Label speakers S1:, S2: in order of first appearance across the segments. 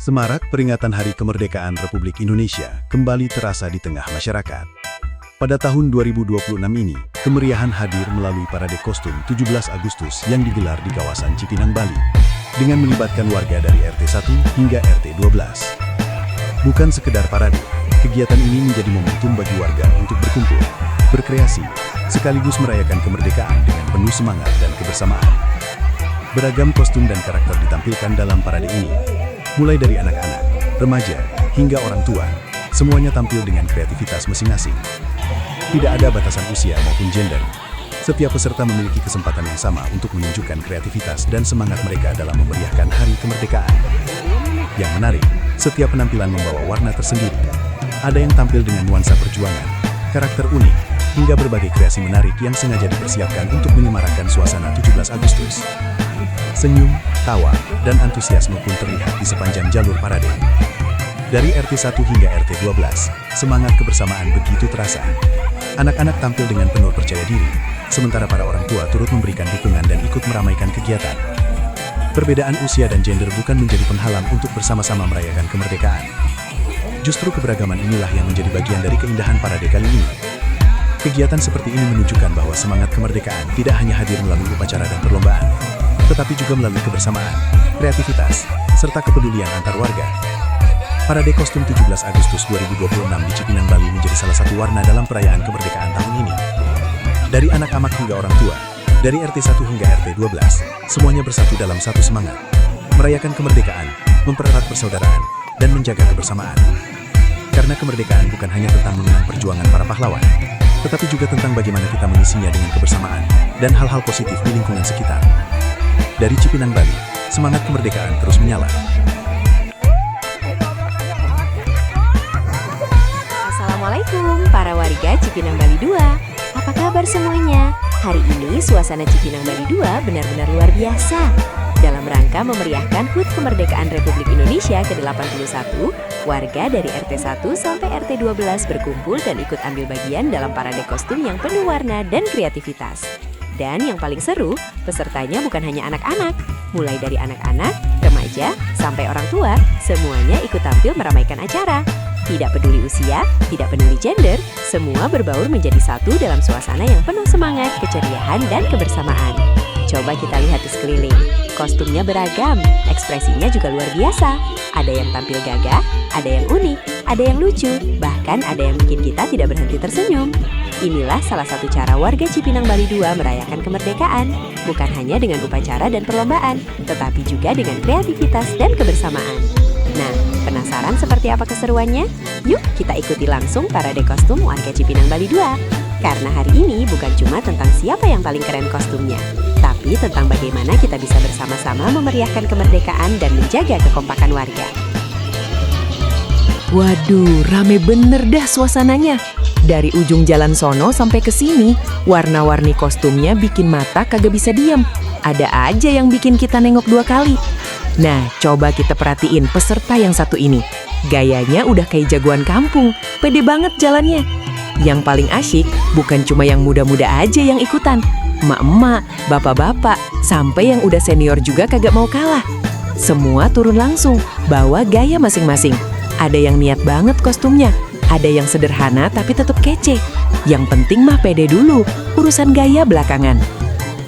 S1: Semarak peringatan Hari Kemerdekaan Republik Indonesia kembali terasa di tengah masyarakat. Pada tahun 2026 ini, kemeriahan hadir melalui parade kostum 17 Agustus yang digelar di kawasan Cipinang, Bali, dengan melibatkan warga dari RT 1 hingga RT 12. Bukan sekedar parade, kegiatan ini menjadi momentum bagi warga untuk berkumpul, berkreasi, sekaligus merayakan kemerdekaan dengan penuh semangat dan kebersamaan. Beragam kostum dan karakter ditampilkan dalam parade ini, mulai dari anak-anak, remaja, hingga orang tua, semuanya tampil dengan kreativitas masing-masing. Tidak ada batasan usia maupun gender. Setiap peserta memiliki kesempatan yang sama untuk menunjukkan kreativitas dan semangat mereka dalam memeriahkan Hari Kemerdekaan. Yang menarik, setiap penampilan membawa warna tersendiri. Ada yang tampil dengan nuansa perjuangan, karakter unik, hingga berbagai kreasi menarik yang sengaja dipersiapkan untuk menyemarakkan suasana 17 Agustus. Senyum, tawa, dan antusiasme pun terlihat di sepanjang jalur parade. Dari RT 1 hingga RT 12, semangat kebersamaan begitu terasa. Anak-anak tampil dengan penuh percaya diri, sementara para orang tua turut memberikan dukungan dan ikut meramaikan kegiatan. Perbedaan usia dan gender bukan menjadi penghalang untuk bersama-sama merayakan kemerdekaan. Justru keberagaman inilah yang menjadi bagian dari keindahan parade kali ini. Kegiatan seperti ini menunjukkan bahwa semangat kemerdekaan tidak hanya hadir melalui upacara dan perlombaan, tetapi juga melalui kebersamaan, kreativitas, serta kepedulian antar warga. Parade kostum 17 Agustus 2026 di Cipinang, Bali menjadi salah satu warna dalam perayaan kemerdekaan tahun ini. Dari anak-anak hingga orang tua, dari RT 1 hingga RT 12, semuanya bersatu dalam satu semangat, merayakan kemerdekaan, mempererat persaudaraan, dan menjaga kebersamaan. Karena kemerdekaan bukan hanya tentang mengenang perjuangan para pahlawan, tetapi juga tentang bagaimana kita mengisinya dengan kebersamaan dan hal-hal positif di lingkungan sekitar. Dari Cipinang, Bali, semangat kemerdekaan terus menyala.
S2: Assalamualaikum para warga Cipinang, Bali 2. Apa kabar semuanya? Hari ini suasana Cipinang, Bali 2 benar-benar luar biasa. Dalam rangka memeriahkan HUT Kemerdekaan Republik Indonesia ke-81, warga dari RT 1 sampai RT 12 berkumpul dan ikut ambil bagian dalam parade kostum yang penuh warna dan kreativitas. Dan yang paling seru, pesertanya bukan hanya anak-anak. Mulai dari anak-anak, remaja, sampai orang tua, semuanya ikut tampil meramaikan acara. Tidak peduli usia, tidak peduli gender, semua berbaur menjadi satu dalam suasana yang penuh semangat, keceriaan, dan kebersamaan. Coba kita lihat di sekeliling. Kostumnya beragam, ekspresinya juga luar biasa. Ada yang tampil gagah, ada yang unik, ada yang lucu, bahkan ada yang bikin kita tidak berhenti tersenyum. Inilah salah satu cara warga Cipinang, Bali 2 merayakan kemerdekaan. Bukan hanya dengan upacara dan perlombaan, tetapi juga dengan kreativitas dan kebersamaan. Nah, penasaran seperti apa keseruannya? Yuk kita ikuti langsung parade kostum warga Cipinang, Bali 2. Karena hari ini bukan cuma tentang siapa yang paling keren kostumnya, tapi tentang bagaimana kita bisa bersama-sama memeriahkan kemerdekaan dan menjaga kekompakan warga.
S3: Waduh, rame bener dah suasananya. Dari ujung jalan sono sampai ke sini, warna-warni kostumnya bikin mata kagak bisa diam. Ada aja yang bikin kita nengok dua kali. Nah, coba kita perhatiin peserta yang satu ini. Gayanya udah kayak jagoan kampung, pede banget jalannya. Yang paling asyik bukan cuma yang muda-muda aja yang ikutan. Emak-emak, bapak-bapak, sampai yang udah senior juga kagak mau kalah. Semua turun langsung, bawa gaya masing-masing. Ada yang niat banget kostumnya, ada yang sederhana tapi tetap kece. Yang penting mah pede dulu, urusan gaya belakangan.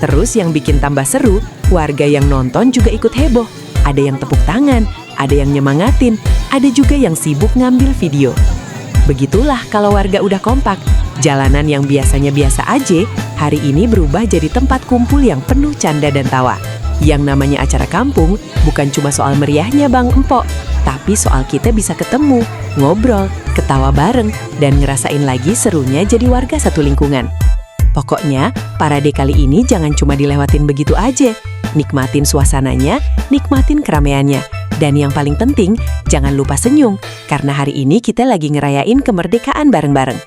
S3: Terus yang bikin tambah seru, warga yang nonton juga ikut heboh. Ada yang tepuk tangan, ada yang nyemangatin, ada juga yang sibuk ngambil video. Begitulah kalau warga udah kompak. Jalanan yang biasanya biasa aja, hari ini berubah jadi tempat kumpul yang penuh canda dan tawa. Yang namanya acara kampung bukan cuma soal meriahnya Bang Empok, tapi soal kita bisa ketemu, ngobrol, ketawa bareng, dan ngerasain lagi serunya jadi warga satu lingkungan. Pokoknya, parade kali ini jangan cuma dilewatin begitu aja. Nikmatin suasananya, nikmatin keramaiannya. Dan yang paling penting, jangan lupa senyum, karena hari ini kita lagi ngerayain kemerdekaan bareng-bareng.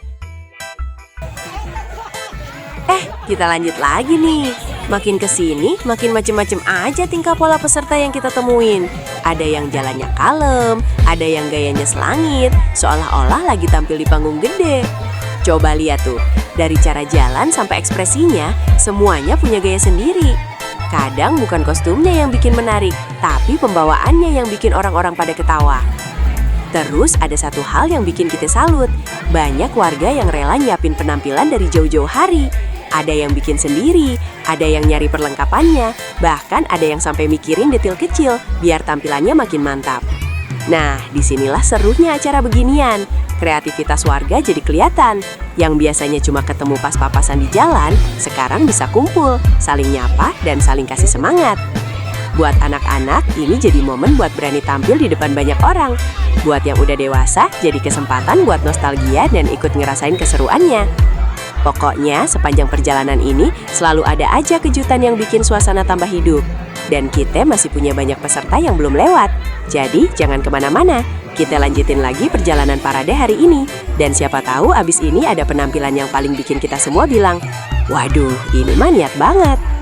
S2: Kita lanjut lagi nih. Makin kesini, makin macem-macem aja tingkah pola peserta yang kita temuin. Ada yang jalannya kalem, ada yang gayanya selangit, seolah-olah lagi tampil di panggung gede. Coba lihat tuh, dari cara jalan sampai ekspresinya, semuanya punya gaya sendiri. Kadang bukan kostumnya yang bikin menarik, tapi pembawaannya yang bikin orang-orang pada ketawa. Terus ada satu hal yang bikin kita salut. Banyak warga yang rela nyiapin penampilan dari jauh-jauh hari. Ada yang bikin sendiri, ada yang nyari perlengkapannya, bahkan ada yang sampai mikirin detail kecil biar tampilannya makin mantap. Nah, disinilah serunya acara beginian. Kreativitas warga jadi kelihatan. Yang biasanya cuma ketemu pas papasan di jalan, sekarang bisa kumpul, saling nyapa, dan saling kasih semangat. Buat anak-anak, ini jadi momen buat berani tampil di depan banyak orang. Buat yang udah dewasa, jadi kesempatan buat nostalgia dan ikut ngerasain keseruannya. Pokoknya, sepanjang perjalanan ini, selalu ada aja kejutan yang bikin suasana tambah hidup. Dan kita masih punya banyak peserta yang belum lewat. Jadi, jangan kemana-mana. Kita lanjutin lagi perjalanan parade hari ini. Dan siapa tahu abis ini ada penampilan yang paling bikin kita semua bilang, "Waduh, ini mah niat banget."